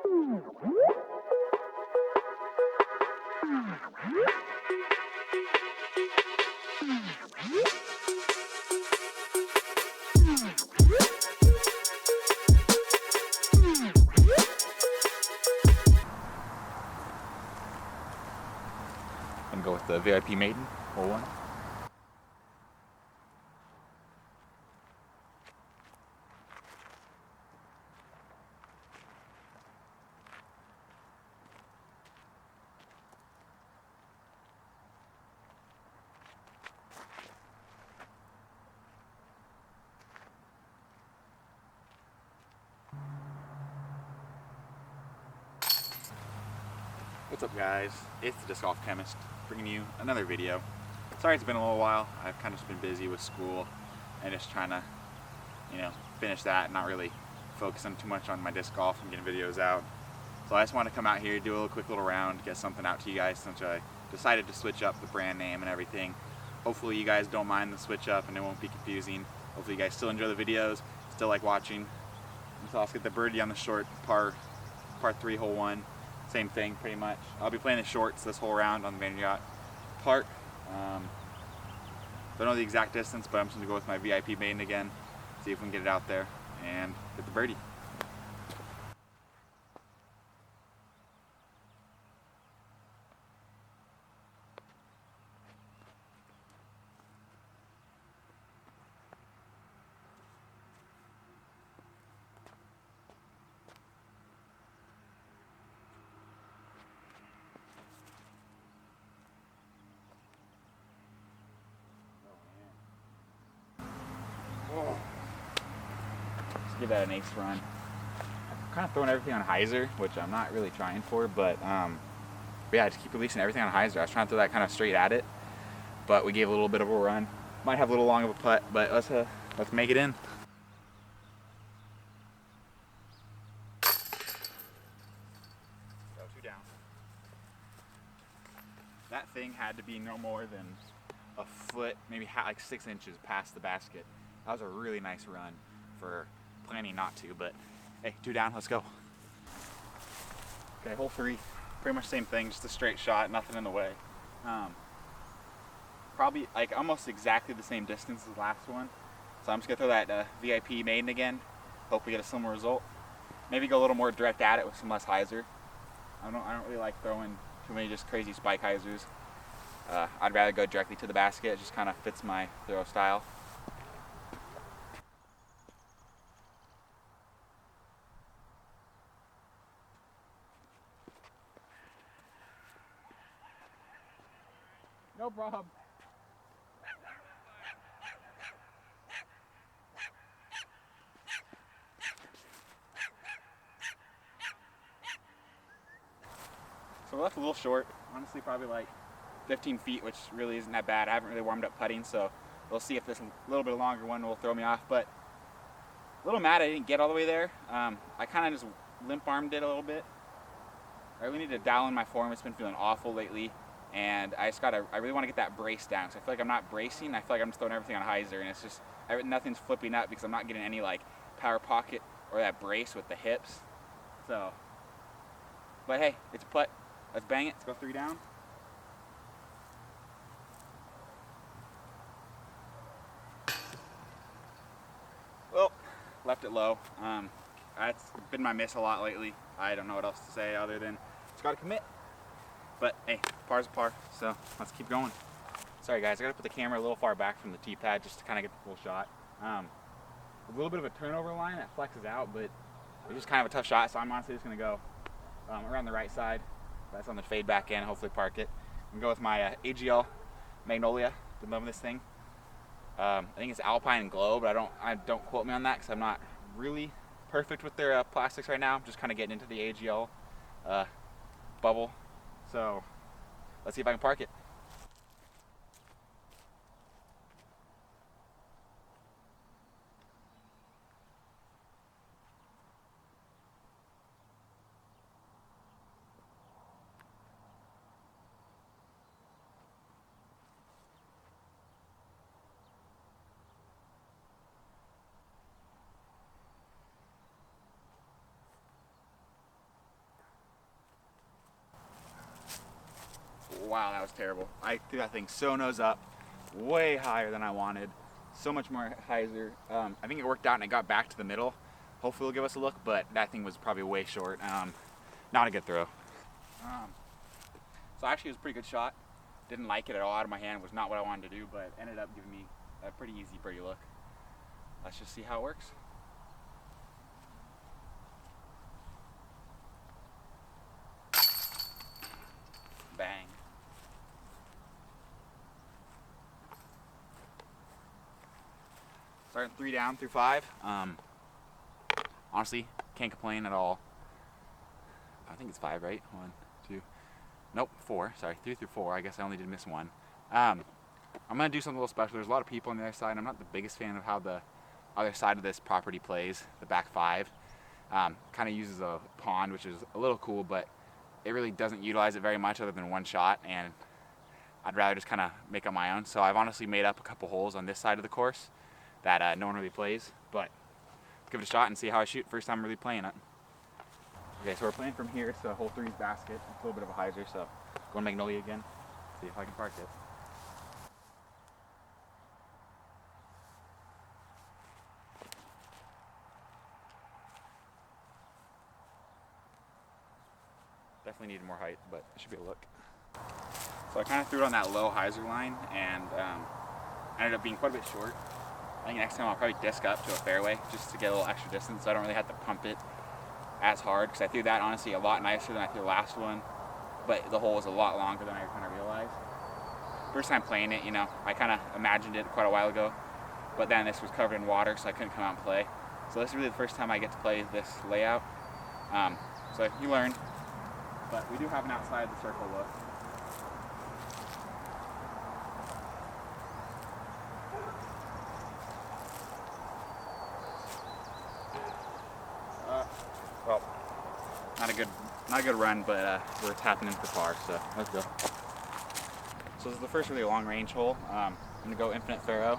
I'm gonna go with the VIP Maiden, hole one. What's up guys, it's the Disc Golf Chemist bringing you another video. Sorry it's been a little while, I've kind of just been busy with school and just trying to, finish that, not really focusing too much on my disc golf and getting videos out. So I just want to come out here, do a little quick little round, get something out to you guys since I decided to switch up the brand name and everything. Hopefully you guys don't mind the switch up and it won't be confusing. Hopefully you guys still enjoy the videos, still like watching. And so I'll get the birdie on the short par 3 hole 1. Same thing pretty much. I'll be playing the shorts this whole round on the Vanderyacht Park. Don't know the exact distance, but I'm just going to go with my VIP Maiden again, see if we can get it out there and get the birdie. Let's give that an ace run. I'm kind of throwing everything on hyzer, which I'm not really trying for, but yeah, just keep releasing everything on hyzer. I was trying to throw that kind of straight at it, but we gave a little bit of a run. Might have a little long of a putt, but let's make it in. Go 2 down. That thing had to be no more than a foot, maybe like 6 inches past the basket. That was a really nice run for planning not to, but hey, 2 down, let's go. Okay, hole 3, pretty much same thing, just a straight shot, nothing in the way. Probably like almost exactly the same distance as the last one. So I'm just gonna throw that VIP Maiden again, hope we get a similar result. Maybe go a little more direct at it with some less hyzer. I don't really like throwing too many just crazy spike hyzers. I'd rather go directly to the basket, it just kind of fits my throw style. No problem. So we're left a little short, honestly probably like 15 feet, which really isn't that bad. I haven't really warmed up putting, so we'll see if this little bit longer one will throw me off. But a little mad I didn't get all the way there. I kind of just limp armed it a little bit. I really need to dial in my form. It's been feeling awful lately. And I really want to get that brace down. So I feel like I'm not bracing. I feel like I'm just throwing everything on hyzer, and it's just, nothing's flipping up because I'm not getting any like power pocket or that brace with the hips. So, but hey, it's a putt. Let's bang it. Let's go 3 down. Well, left it low. That's been my miss a lot lately. I don't know what else to say other than just gotta commit. But hey, par's a par, so let's keep going. Sorry guys, I gotta put the camera a little far back from the tee pad just to kind of get the full shot. A little bit of a turnover line that flexes out, but it's just kind of a tough shot, so I'm honestly just gonna go around the right side. That's on the fade back end, hopefully park it. I'm gonna go with my AGL Magnolia. Been loving this thing. I think it's Alpine and Glow, but don't quote me on that because I'm not really perfect with their plastics right now. I'm just kind of getting into the AGL bubble. So let's see if I can park it. wow, that was terrible. I threw that thing so nose up, way higher than I wanted. So much more hyzer. I think it worked out and it got back to the middle. Hopefully it'll give us a look, but that thing was probably way short. Not a good throw. So actually it was a pretty good shot. Didn't like it at all out of my hand. Was not what I wanted to do, but ended up giving me a pretty easy birdie look. Let's just see how it works. Bang. Starting 3 down through 5. Honestly, can't complain at all. I think it's 5, right? 1, 2. Nope, 4. Sorry, 3 through 4. I guess I only did miss 1. I'm gonna do something a little special. There's a lot of people on the other side. I'm not the biggest fan of how the other side of this property plays. The back 5 kind of uses a pond, which is a little cool, but it really doesn't utilize it very much other than one shot, and I'd rather just kind of make up my own. So I've honestly made up a couple holes on this side of the course that no one really plays, but let's give it a shot and see how I shoot first time really playing it. Okay, so we're playing from here, so hole 3's basket. It's a little bit of a hyzer, so going Magnolia again, see if I can park it. Definitely needed more height, but it should be a look. So I kind of threw it on that low hyzer line and ended up being quite a bit short. I think next time I'll probably disc up to a fairway just to get a little extra distance so I don't really have to pump it as hard, because I threw that honestly a lot nicer than I threw the last one, but the hole was a lot longer than I kind of realized. First time playing it, you know, I kind of imagined it quite a while ago, but then this was covered in water so I couldn't come out and play. So this is really the first time I get to play this layout. So you learn, but we do have an outside the circle look. Well, not a good run, but we're tapping in for par, so let's go. So this is the first really long range hole. I'm gonna go infinite thorough,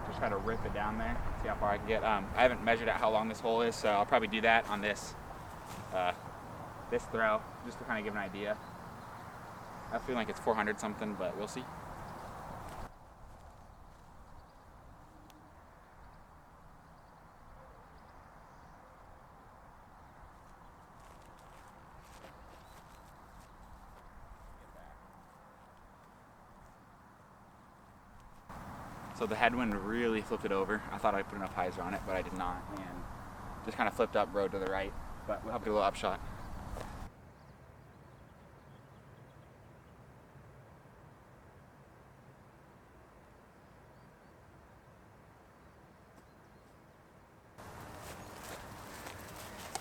just try to rip it down there, see how far I can get. I haven't measured out how long this hole is, so I'll probably do that on this this throw, just to kind of give an idea. I feel like it's 400 something, but we'll see. So the headwind really flipped it over. I thought I'd put enough hyzer on it, but I did not, and just kind of flipped up, rode to the right. But we'll have to do a little upshot.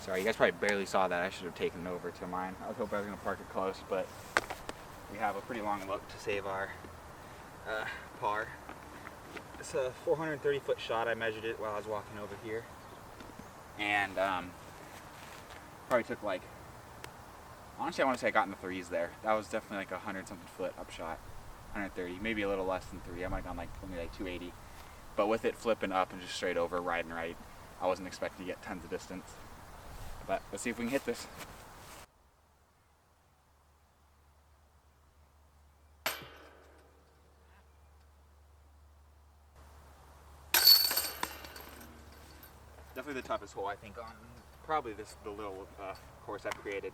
Sorry, you guys probably barely saw that. I should have taken it over to mine. I was hoping I was going to park it close, but we have a pretty long look to save our par. It's a 430-foot shot. I measured it while I was walking over here, and probably took like, honestly I want to say I got in the 3s there. That was definitely like a 100-something foot up shot, 130, maybe a little less than 3. I might have gone like only like 280, but with it flipping up and just straight over, riding right, I wasn't expecting to get tons of distance. But let's see if we can hit this. Definitely the toughest hole I think on probably the little course I've created,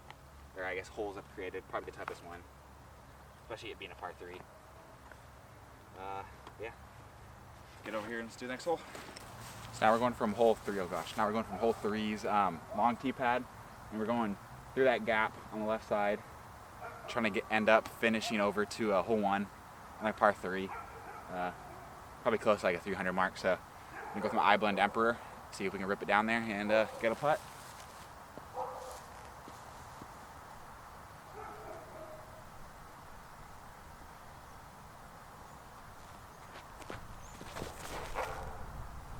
or I guess holes I've created. Probably the toughest one, especially it being a par 3. Yeah. Get over here and let's do the next hole. So now we're going from hole 3. Oh gosh, now we're going from hole 3's long tee pad, and we're going through that gap on the left side, trying to end up finishing over to hole 1 on like par 3. Probably close to like a 300 mark. So I'm gonna go with my I-blend Emperor, see if we can rip it down there and get a putt.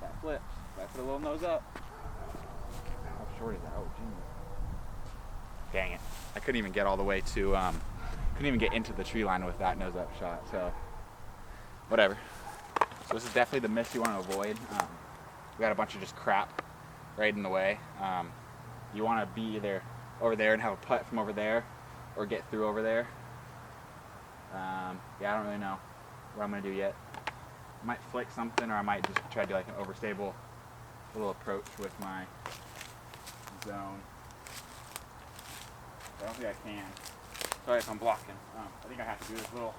That flips. That's a little nose up. How short is that? Oh, geez. Dang it. I couldn't even get all the way to, couldn't even get into the tree line with that nose up shot, so whatever. So this is definitely the miss you want to avoid. We got a bunch of just crap right in the way. You want to be either over there and have a putt from over there, or get through over there. Yeah, I don't really know what I'm gonna do yet. I might flick something, or I might just try to do like an overstable little approach with my zone. I don't think I can. Sorry if I'm blocking. I think I have to do this little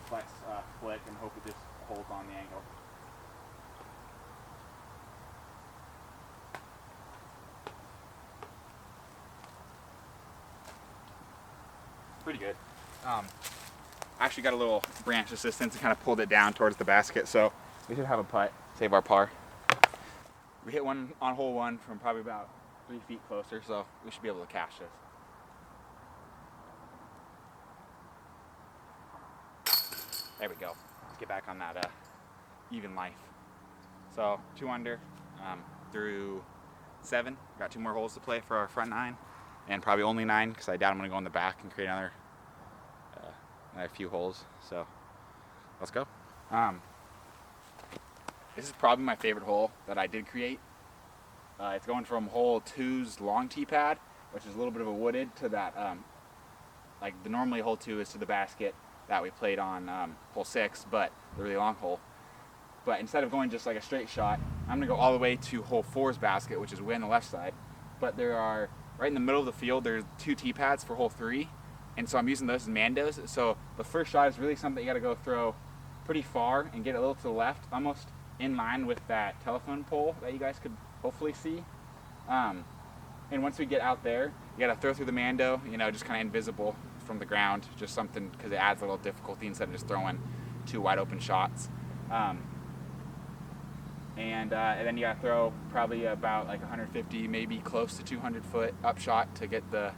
flex flick and hope it just holds on the angle. Pretty good. I actually got a little branch assistance and kind of pulled it down towards the basket, so we should have a putt, save our par. We hit one on hole 1 from probably about 3 feet closer, so we should be able to cash this. There we go. Let's get back on that even life. So 2 under through 7. Got 2 more holes to play for our front 9, and probably only 9 because I doubt I'm going to go in the back and create another few holes. So let's go. This is probably my favorite hole that I did create. It's going from hole 2's long tee pad, which is a little bit of a wooded, to that like the normally hole 2 is to the basket that we played on hole 6, but the really long hole. But instead of going just like a straight shot, I'm gonna go all the way to hole 4's basket, which is way on the left side. But there are, right in the middle of the field, there's 2 tee pads for hole 3, and so I'm using those as mandos. So the first shot is really something you gotta go throw pretty far and get a little to the left, almost in line with that telephone pole that you guys could hopefully see. And once we get out there, you gotta throw through the mando, you know, just kind of invisible from the ground, just something, because it adds a little difficulty instead of just throwing 2 wide open shots. And then you gotta throw probably about like 150, maybe close to 200 foot up shot to get to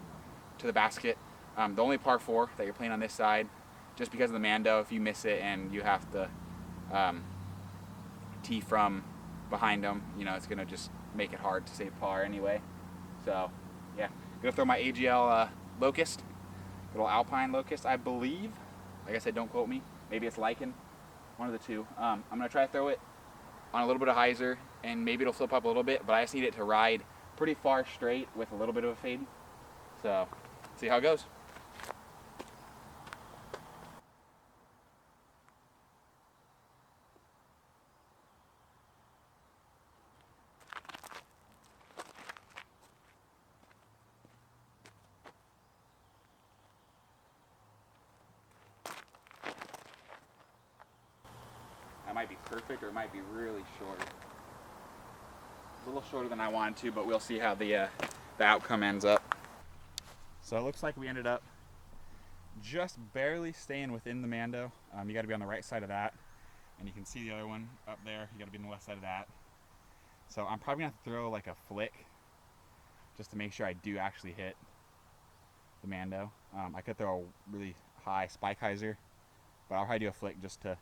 the basket. The only par 4 that you're playing on this side, just because of the mando, if you miss it and you have to tee from behind them, you know, it's gonna just make it hard to save par anyway. So yeah, I'm gonna throw my AGL Locust, little Alpine Locust, I believe. Like I said, don't quote me. Maybe it's Lichen, one of the two. I'm gonna try to throw it on a little bit of hyzer, and maybe it'll flip up a little bit, but I just need it to ride pretty far straight with a little bit of a fade. So see how it goes. That might be perfect, or it might be really short. A little shorter than I wanted to, but we'll see how the outcome ends up. So it looks like we ended up just barely staying within the mando. You got to be on the right side of that, and you can see the other one up there. You got to be on the left side of that. So I'm probably gonna have to throw like a flick just to make sure I do actually hit the mando. I could throw a really high spike hyzer, but I'll probably do a flick just to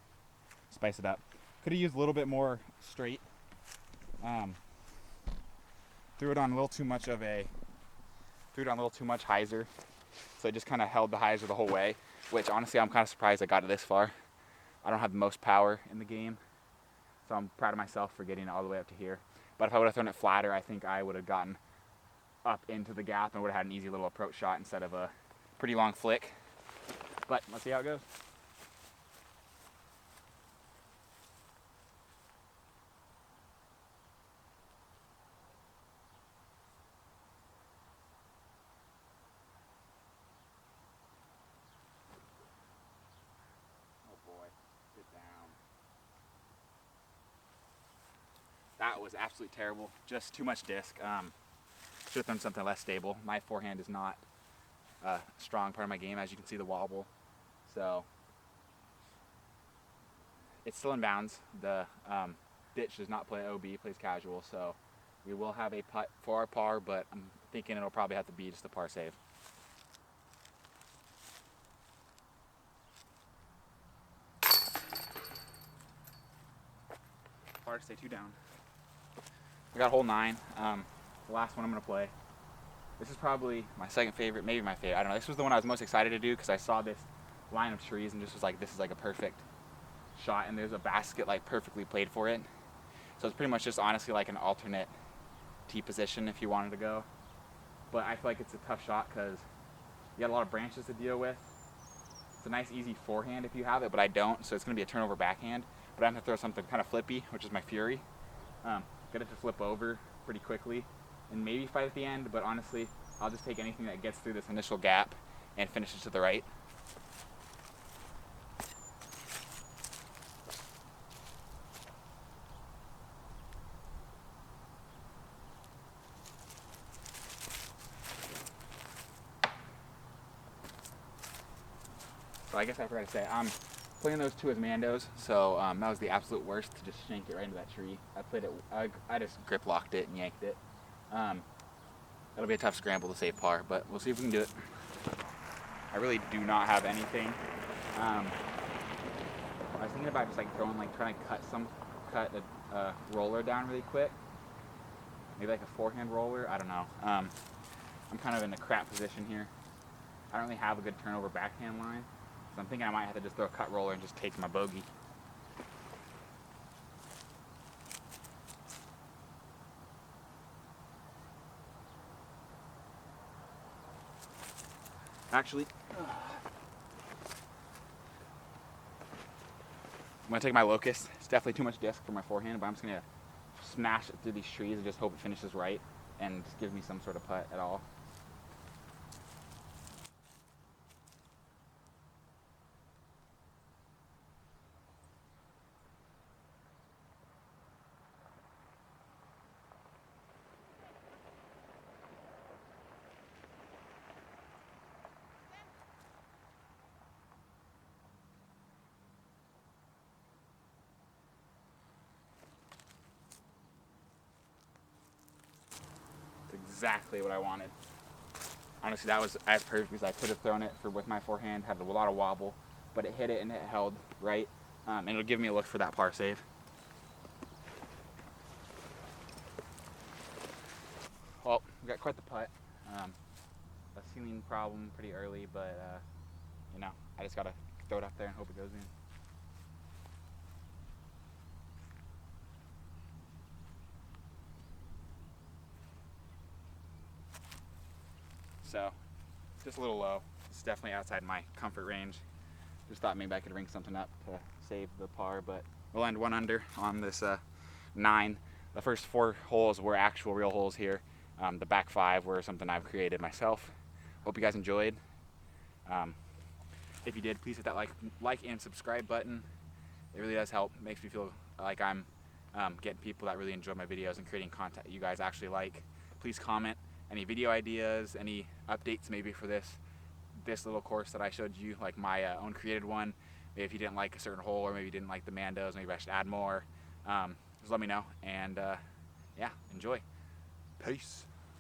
spice it up. Could have used a little bit more straight. Threw it on a little too much hyzer, so it just kind of held the hyzer the whole way, which honestly I'm kind of surprised I got it this far. I don't have the most power in the game, so I'm proud of myself for getting it all the way up to here. But if I would have thrown it flatter, I think I would have gotten up into the gap and would have had an easy little approach shot instead of a pretty long flick. But let's see how it goes. That was absolutely terrible. Just too much disc. Should have thrown something less stable. My forehand is not a strong part of my game, as you can see the wobble. So it's still in bounds. The ditch does not play OB, plays casual. So we will have a putt for our par, but I'm thinking it'll probably have to be just a par save. Par to stay 2 down. I got hole 9, the last one I'm going to play. This is probably my second favorite, maybe my favorite. I don't know. This was the one I was most excited to do because I saw this line of trees and just was like, this is like a perfect shot, and there's a basket like perfectly played for it. So it's pretty much just honestly like an alternate tee position if you wanted to go. But I feel like it's a tough shot because you got a lot of branches to deal with. It's a nice easy forehand if you have it, but I don't, so it's going to be a turnover backhand. But I'm going to throw something kind of flippy, which is my Fury. Get it to flip over pretty quickly and maybe fight at the end, but honestly, I'll just take anything that gets through this initial gap and finish it to the right. So I guess I forgot to say, I'm playing those two as Mandos, so that was the absolute worst to just shank it right into that tree. I played it, I just grip locked it and yanked it. That'll be a tough scramble to save par, but we'll see if we can do it. I really do not have anything. I was thinking about just like trying to cut a roller down really quick. Maybe like a forehand roller, I don't know. I'm kind of in a crap position here. I don't really have a good turnover backhand line. So I'm thinking I might have to just throw a cut roller and just take my bogey. Actually, I'm gonna take my locust. It's definitely too much disc for my forehand, but I'm just gonna smash it through these trees and just hope it finishes right and just give me some sort of putt at all. Exactly what I wanted. Honestly, that was as perfect as I could have thrown it with my forehand. Had a lot of wobble, but it hit it and it held right, and it'll give me a look for that par save. Well, we got quite the putt. A ceiling problem pretty early, but you know, I just gotta throw it up there and hope it goes in. So, just a little low. It's definitely outside my comfort range. Just thought maybe I could ring something up to save the par, but we'll end 1 under on this 9. The first 4 holes were actual real holes here. The back 5 were something I've created myself. Hope you guys enjoyed. If you did, please hit that like and subscribe button. It really does help. It makes me feel like I'm getting people that really enjoy my videos and creating content that you guys actually like. Please comment any video ideas, any updates maybe for this little course that I showed you, like my own created one. Maybe if you didn't like a certain hole, or maybe you didn't like the Mandos, maybe I should add more. Just let me know, and yeah, enjoy. Peace.